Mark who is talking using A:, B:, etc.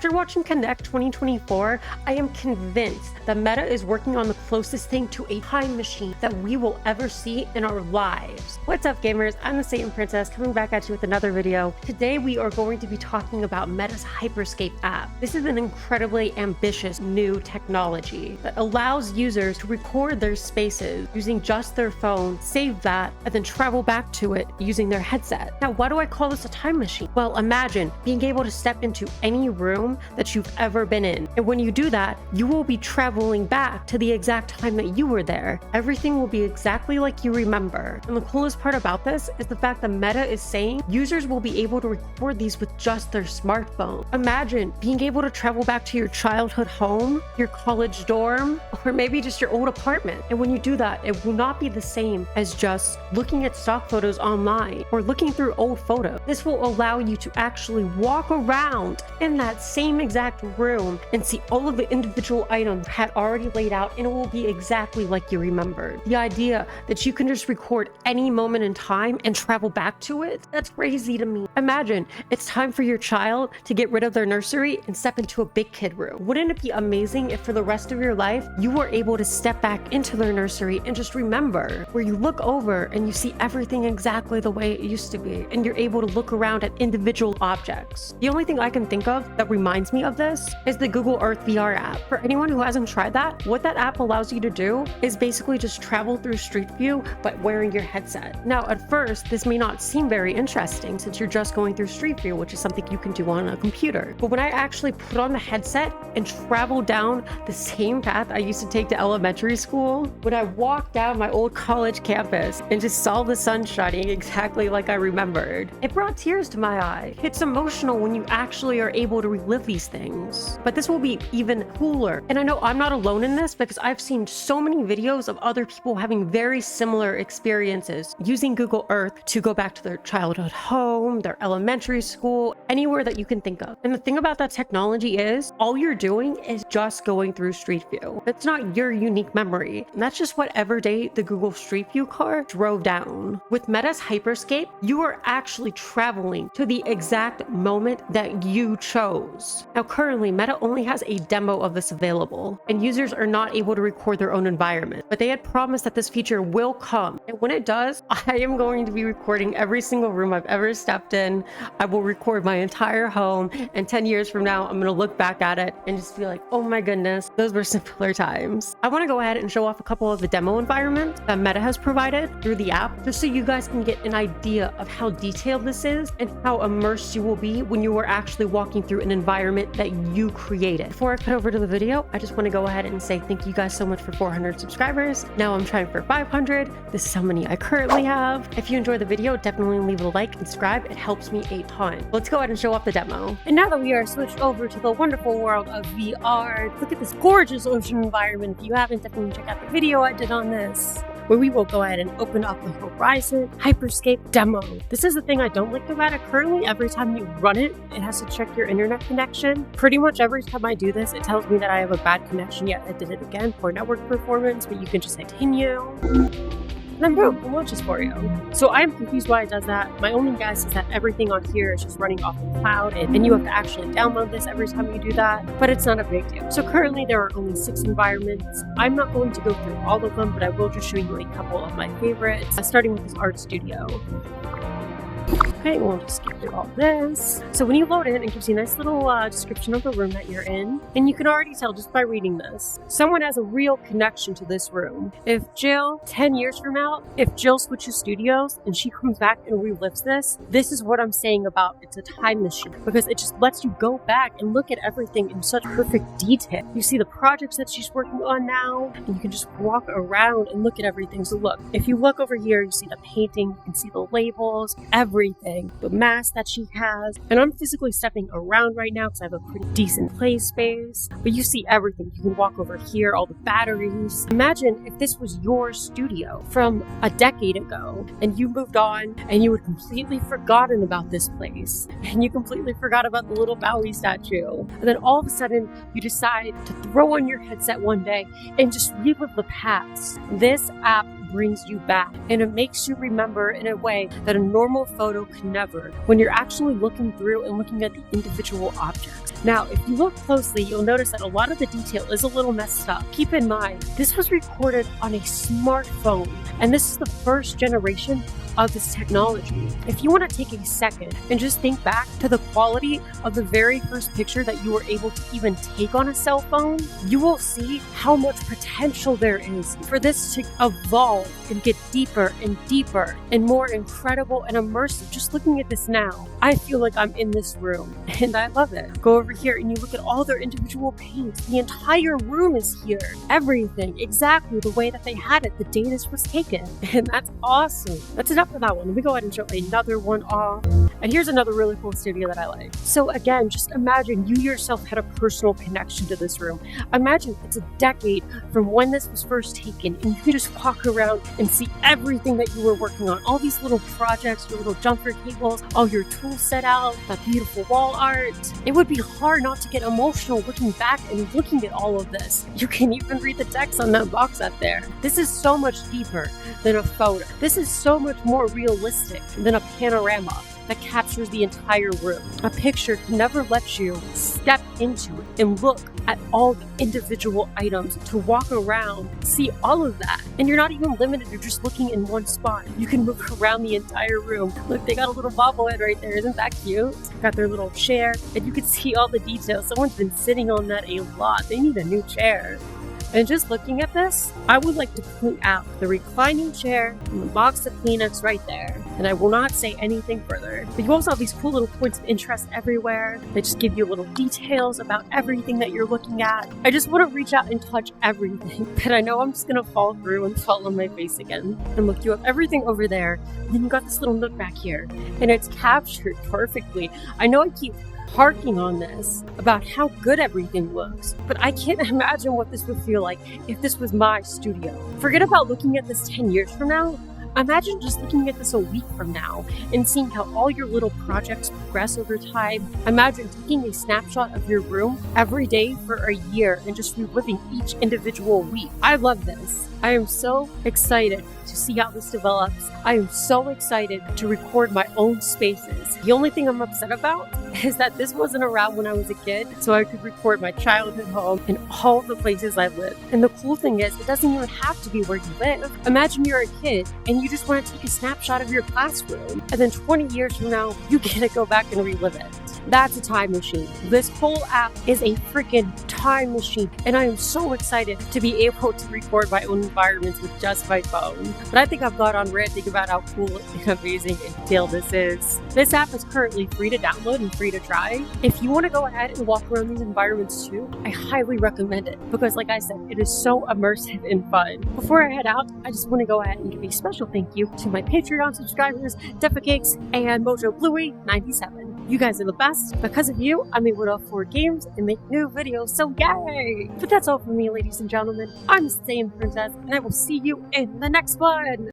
A: After watching Connect 2024, I am convinced that Meta is working on the closest thing to a time machine that we will ever see in our lives. What's up, gamers? I'm the Satan Princess, coming back at you with another video. Today we are going to be talking about Meta's Hyperscape app. This is an incredibly ambitious new technology that allows users to record their spaces using just their phone, save that, and then travel back to it using their headset. Now, why do I call this a time machine? Well, imagine being able to step into any room that you've ever been in. And when you do that, you will be traveling back to the exact time that you were there. Everything will be exactly like you remember. And the coolest part about this is the fact that Meta is saying users will be able to record these with just their smartphone. Imagine being able to travel back to your childhood home, your college dorm, or maybe just your old apartment. And when you do that, it will not be the same as just looking at stock photos online or looking through old photos. This will allow you to actually walk around in that same exact room and see all of the individual items had already laid out, and it will be exactly like you remembered. The idea that you can just record any moment in time and travel back to it, that's crazy to me. Imagine it's time for your child to get rid of their nursery and step into a big kid room. Wouldn't it be amazing if for the rest of your life you were able to step back into their nursery and just remember, where you look over and you see everything exactly the way it used to be, and you're able to look around at individual objects. The only thing I can think of that reminds me of this is the Google Earth VR app. For anyone who hasn't tried that, what that app allows you to do is basically just travel through Street View but wearing your headset. Now, at first, this may not seem very interesting since you're just going through Street View, which is something you can do on a computer. But when I actually put on the headset and travel down the same path I used to take to elementary school, when I walked down my old college campus and just saw the sun shining exactly like I remembered, it brought tears to my eye. It's emotional when you actually are able to relive these things. But this will be even cooler. And I know I'm not alone in this because I've seen so many videos of other people having very similar experiences using Google Earth to go back to their childhood home, their elementary school, anywhere that you can think of. And the thing about that technology is all you're doing is just going through Street View. That's not your unique memory. And that's just whatever day the Google Street View car drove down. With Meta's Hyperscape, you are actually traveling to the exact moment that you chose. Now, currently, Meta only has a demo of this available, and users are not able to record their own environment. But they had promised that this feature will come. And when it does, I am going to be recording every single room I've ever stepped in. I will record my entire home, and 10 years from now, I'm going to look back at it and just be like, oh my goodness, those were simpler times. I want to go ahead and show off a couple of the demo environments that Meta has provided through the app, just so you guys can get an idea of how detailed this is and how immersed you will be when you are actually walking through an environment that you created. Before I cut over to the video, I just want to go ahead and say thank you guys so much for 400 subscribers. Now I'm trying for 500. This is how many I currently have. If you enjoyed the video, definitely leave a like and subscribe. It helps me a ton. Let's go ahead and show off the demo.
B: And now that we are switched over to the wonderful world of VR, look at this gorgeous ocean environment. If you haven't, definitely check out the video I did on this, where we will go ahead and open up the Horizon Hyperscape demo. This is the thing I don't like about it. Currently, every time you run it, it has to check your internet connection. Pretty much every time I do this, it tells me that I have a bad connection, yet I did it again for network performance, but you can just continue. And then boom, it launches for you. So I'm confused why it does that. My only guess is that everything on here is just running off the cloud, and you have to actually download this every time you do that, but it's not a big deal. So currently there are only 6 environments. I'm not going to go through all of them, but I will just show you a couple of my favorites, starting with this art studio. Okay, we'll just skip through all this. So when you load in, it gives you a nice little description of the room that you're in. And you can already tell just by reading this, someone has a real connection to this room. If Jill, 10 years from now, if Jill switches studios and she comes back and relives this is what I'm saying about it's a time machine. Because it just lets you go back and look at everything in such perfect detail. You see the projects that she's working on now, and you can just walk around and look at everything. So look, if you look over here, you see the painting, you can see the labels, everything. The mask that she has. And I'm physically stepping around right now because I have a pretty decent play space. But you see everything. You can walk over here, all the batteries. Imagine if this was your studio from a decade ago and you moved on and you had completely forgotten about this place. And you completely forgot about the little Bowie statue. And then all of a sudden you decide to throw on your headset one day and just relive the past. This app brings you back, and it makes you remember in a way that a normal photo can never, when you're actually looking through and looking at the individual objects. Now, if you look closely, you'll notice that a lot of the detail is a little messed up. Keep in mind, this was recorded on a smartphone, and this is the first generation of this technology. If you want to take a second and just think back to the quality of the very first picture that you were able to even take on a cell phone, you will see how much potential there is for this to evolve and get deeper and deeper and more incredible and immersive. Just looking at this now, I feel like I'm in this room, and I love it. Go over here and you look at all their individual paints. The entire room is here. Everything exactly the way that they had it the day this was taken. And that's awesome. That's enough for that one. Let me go ahead and show another one off. And here's another really cool studio that I like. So again, just imagine you yourself had a personal connection to this room. Imagine it's a decade from when this was first taken, and you can just walk around and see everything that you were working on. All these little projects, your little jumper cables, all your tools set out, that beautiful wall art. It would be hard not to get emotional looking back and looking at all of this. You can even read the text on that box up there. This is so much deeper than a photo. This is so much more realistic than a panorama that captures the entire room. A picture can never let you step into it and look at all the individual items, to walk around, see all of that. And you're not even limited to just looking in one spot. You can move around the entire room. Look, they got a little bobblehead right there. Isn't that cute? Got their little chair, and you can see all the details. Someone's been sitting on that a lot. They need a new chair. And just looking at this, I would like to point out the reclining chair and the box of Kleenex right there. And I will not say anything further. But you also have these cool little points of interest everywhere. They just give you little details about everything that you're looking at. I just want to reach out and touch everything. But I know I'm just going to fall through and fall on my face again. And look, you have everything over there. And then you got this little nook back here. And it's captured perfectly. I know I keep harking on this about how good everything looks, but I can't imagine what this would feel like if this was my studio. Forget about looking at this 10 years from now. Imagine just looking at this a week from now and seeing how all your little projects progress over time. Imagine taking a snapshot of your room every day for a year and just reliving each individual week. I love this. I am so excited to see how this develops. I am so excited to record my own spaces. The only thing I'm upset about is that this wasn't around when I was a kid, so I could record my childhood home and all the places I lived. And the cool thing is, it doesn't even have to be where you live. Imagine you're a kid and you just want to take a snapshot of your classroom, and then 20 years from now, you get to go back and relive it. That's a time machine. This whole app is a freaking time machine, and I am so excited to be able to record my own environments with just my phone. But I think I've got on red. Think about how cool and amazing and detailed this is. This app is currently free to download and free to try. If you want to go ahead and walk around these environments too, I highly recommend it because, like I said, it is so immersive and fun. Before I head out, I just want to go ahead and give a special thank you to my Patreon subscribers, Defacakes and Mojo Bluey 97. You guys are the best. Because of you, I'm able to afford games and make new videos, so yay! But that's all from me, ladies and gentlemen. I'm the Saiyan Princess, and I will see you in the next one!